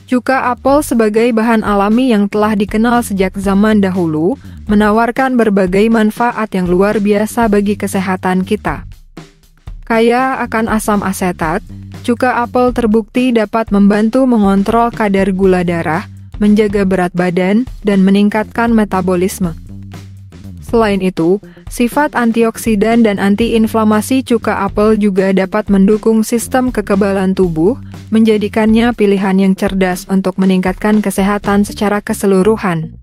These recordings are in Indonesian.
Cuka apel sebagai bahan alami yang telah dikenal sejak zaman dahulu, menawarkan berbagai manfaat yang luar biasa bagi kesehatan kita. Kaya akan asam asetat, cuka apel terbukti dapat membantu mengontrol kadar gula darah, menjaga berat badan, dan meningkatkan metabolisme. Selain itu, sifat antioksidan dan antiinflamasi cuka apel juga dapat mendukung sistem kekebalan tubuh, menjadikannya pilihan yang cerdas untuk meningkatkan kesehatan secara keseluruhan.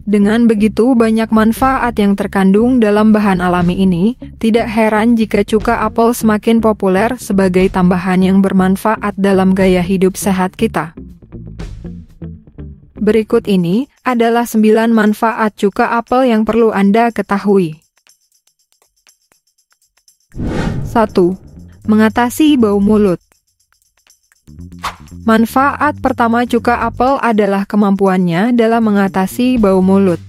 Dengan begitu banyak manfaat yang terkandung dalam bahan alami ini, tidak heran jika cuka apel semakin populer sebagai tambahan yang bermanfaat dalam gaya hidup sehat kita. Berikut ini adalah 9 manfaat cuka apel yang perlu Anda ketahui. 1. Mengatasi bau mulut. Manfaat pertama cuka apel adalah kemampuannya dalam mengatasi bau mulut.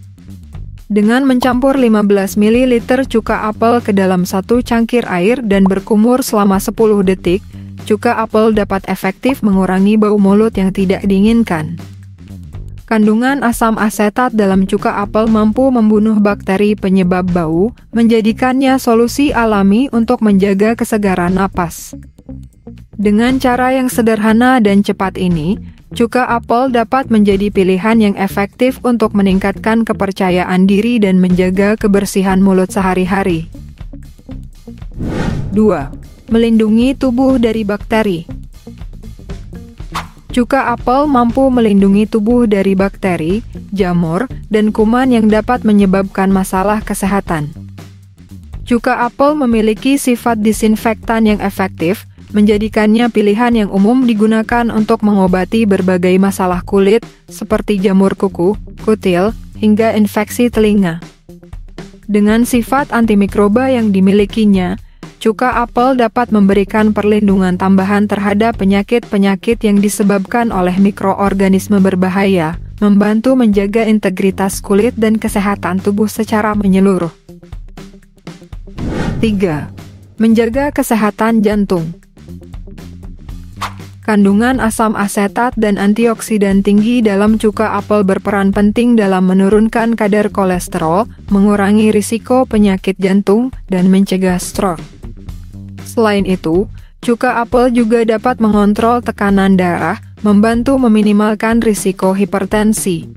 Dengan mencampur 15 ml cuka apel ke dalam 1 cangkir air dan berkumur selama 10 detik, cuka apel dapat efektif mengurangi bau mulut yang tidak diinginkan. Kandungan asam asetat dalam cuka apel mampu membunuh bakteri penyebab bau, menjadikannya solusi alami untuk menjaga kesegaran napas. Dengan cara yang sederhana dan cepat ini, cuka apel dapat menjadi pilihan yang efektif untuk meningkatkan kepercayaan diri dan menjaga kebersihan mulut sehari-hari. 2. Melindungi tubuh dari bakteri. Cuka apel mampu melindungi tubuh dari bakteri, jamur, dan kuman yang dapat menyebabkan masalah kesehatan. Cuka apel memiliki sifat disinfektan yang efektif, menjadikannya pilihan yang umum digunakan untuk mengobati berbagai masalah kulit, seperti jamur kuku, kutil, hingga infeksi telinga. Dengan sifat antimikroba yang dimilikinya, cuka apel dapat memberikan perlindungan tambahan terhadap penyakit-penyakit yang disebabkan oleh mikroorganisme berbahaya, membantu menjaga integritas kulit dan kesehatan tubuh secara menyeluruh. 3. Menjaga kesehatan jantung. Kandungan asam asetat dan antioksidan tinggi dalam cuka apel berperan penting dalam menurunkan kadar kolesterol, mengurangi risiko penyakit jantung, dan mencegah stroke. Selain itu, cuka apel juga dapat mengontrol tekanan darah, membantu meminimalkan risiko hipertensi.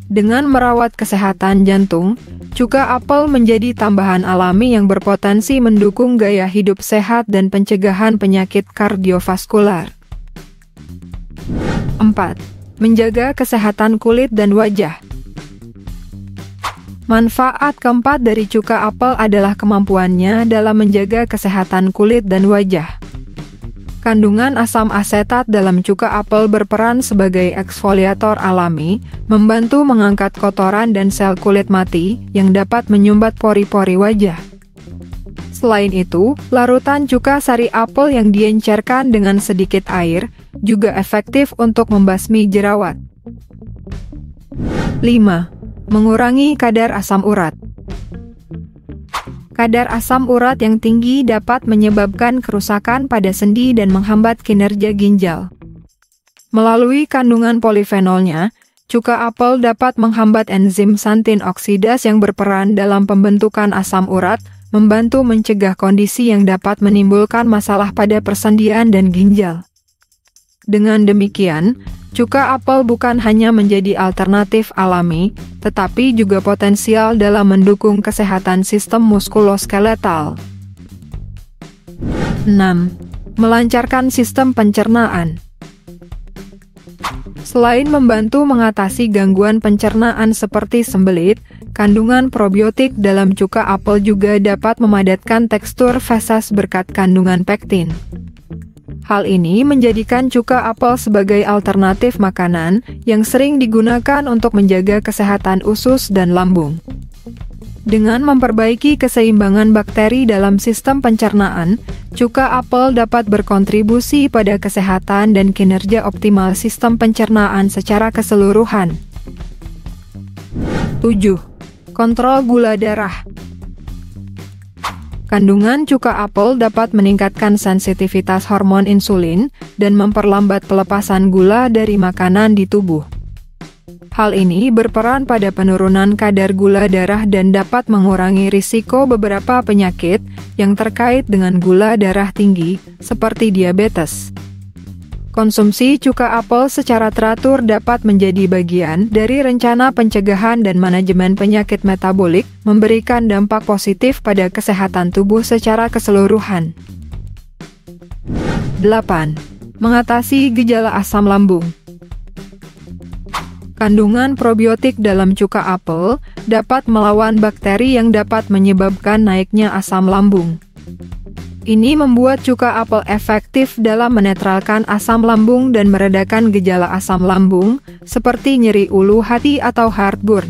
Dengan merawat kesehatan jantung, cuka apel menjadi tambahan alami yang berpotensi mendukung gaya hidup sehat dan pencegahan penyakit kardiovaskular. 4. Menjaga kesehatan kulit dan wajah. Manfaat keempat dari cuka apel adalah kemampuannya dalam menjaga kesehatan kulit dan wajah. Kandungan asam asetat dalam cuka apel berperan sebagai eksfoliator alami, membantu mengangkat kotoran dan sel kulit mati yang dapat menyumbat pori-pori wajah. Selain itu, larutan cuka sari apel yang diencerkan dengan sedikit air juga efektif untuk membasmi jerawat. 5. Mengurangi kadar asam urat. Kadar asam urat yang tinggi dapat menyebabkan kerusakan pada sendi dan menghambat kinerja ginjal. Melalui kandungan polifenolnya, cuka apel dapat menghambat enzim xantin oksidase yang berperan dalam pembentukan asam urat, membantu mencegah kondisi yang dapat menimbulkan masalah pada persendian dan ginjal. Dengan demikian, cuka apel bukan hanya menjadi alternatif alami, tetapi juga potensial dalam mendukung kesehatan sistem muskuloskeletal. 6. Melancarkan sistem pencernaan. Selain membantu mengatasi gangguan pencernaan seperti sembelit, kandungan probiotik dalam cuka apel juga dapat memadatkan tekstur feses berkat kandungan pektin. Hal ini menjadikan cuka apel sebagai alternatif makanan yang sering digunakan untuk menjaga kesehatan usus dan lambung. Dengan memperbaiki keseimbangan bakteri dalam sistem pencernaan, cuka apel dapat berkontribusi pada kesehatan dan kinerja optimal sistem pencernaan secara keseluruhan. 7. Kontrol gula darah. Kandungan cuka apel dapat meningkatkan sensitivitas hormon insulin dan memperlambat pelepasan gula dari makanan di tubuh. Hal ini berperan pada penurunan kadar gula darah dan dapat mengurangi risiko beberapa penyakit yang terkait dengan gula darah tinggi, seperti diabetes. Konsumsi cuka apel secara teratur dapat menjadi bagian dari rencana pencegahan dan manajemen penyakit metabolik, memberikan dampak positif pada kesehatan tubuh secara keseluruhan. 8. Mengatasi gejala asam lambung. Kandungan probiotik dalam cuka apel dapat melawan bakteri yang dapat menyebabkan naiknya asam lambung. Ini membuat cuka apel efektif dalam menetralkan asam lambung dan meredakan gejala asam lambung, seperti nyeri ulu hati atau heartburn.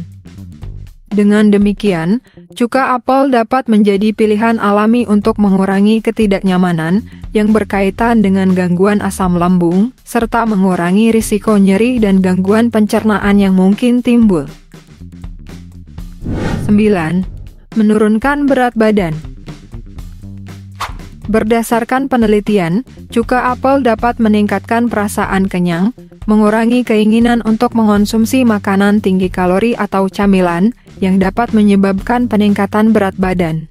Dengan demikian, cuka apel dapat menjadi pilihan alami untuk mengurangi ketidaknyamanan yang berkaitan dengan gangguan asam lambung, serta mengurangi risiko nyeri dan gangguan pencernaan yang mungkin timbul. 9. Menurunkan berat badan. Berdasarkan penelitian, cuka apel dapat meningkatkan perasaan kenyang, mengurangi keinginan untuk mengonsumsi makanan tinggi kalori atau camilan, yang dapat menyebabkan peningkatan berat badan.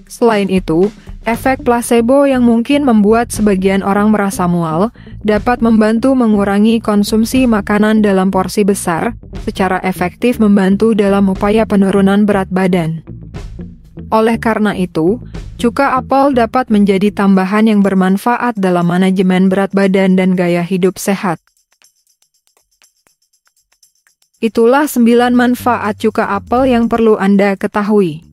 Selain itu, efek placebo yang mungkin membuat sebagian orang merasa mual, dapat membantu mengurangi konsumsi makanan dalam porsi besar, secara efektif membantu dalam upaya penurunan berat badan. Oleh karena itu, cuka apel dapat menjadi tambahan yang bermanfaat dalam manajemen berat badan dan gaya hidup sehat. Itulah 9 manfaat cuka apel yang perlu Anda ketahui.